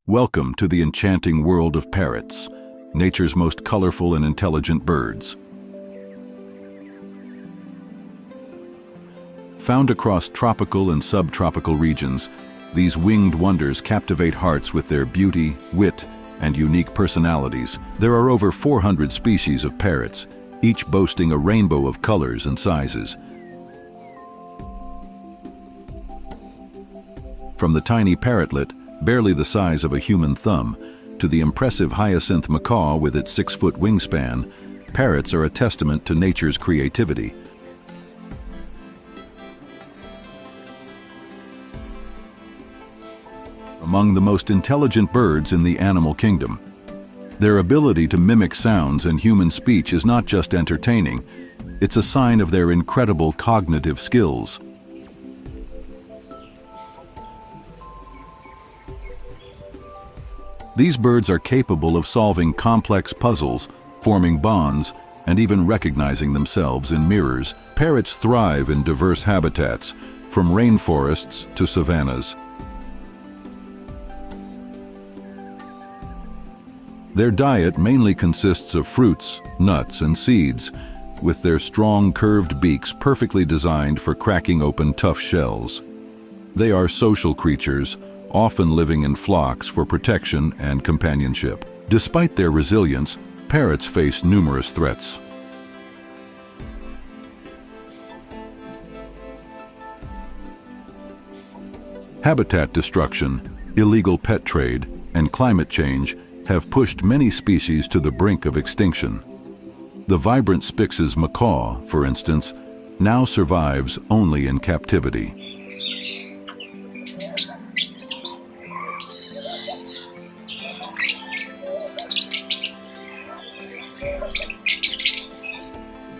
Welcome to the enchanting world of parrots, nature's most colorful and intelligent birds. Found across tropical and subtropical regions, these winged wonders captivate hearts with their beauty, wit, and unique personalities. There are over 400 species of parrots, each boasting a rainbow of colors and sizes. From the tiny parrotlet, barely the size of a human thumb, to the impressive hyacinth macaw with its 6-foot wingspan, parrots are a testament to nature's creativity. Among the most intelligent birds in the animal kingdom. Their ability to mimic sounds and human speech is not just entertaining, it's a sign of their incredible cognitive skills. These birds are capable of solving complex puzzles, forming bonds, and even recognizing themselves in mirrors. Parrots thrive in diverse habitats, from rainforests to savannas. Their diet mainly consists of fruits, nuts, and seeds, with their strong curved beaks perfectly designed for cracking open tough shells. They are social creatures, often living in flocks for protection and companionship. Despite their resilience, parrots face numerous threats. Habitat destruction, illegal pet trade, and climate change have pushed many species to the brink of extinction. The vibrant Spix's macaw, for instance, now survives only in captivity.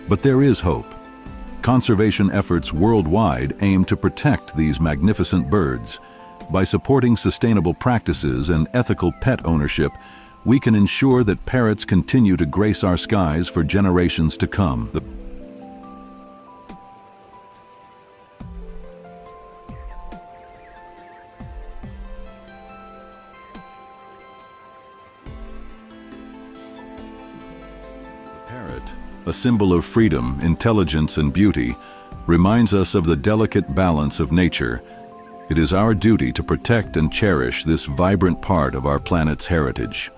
But there is hope. Conservation efforts worldwide aim to protect these magnificent birds. By supporting sustainable practices and ethical pet ownership, we can ensure that parrots continue to grace our skies for generations to come. Parrot, a symbol of freedom, intelligence, and beauty, reminds us of the delicate balance of nature. It is our duty to protect and cherish this vibrant part of our planet's heritage.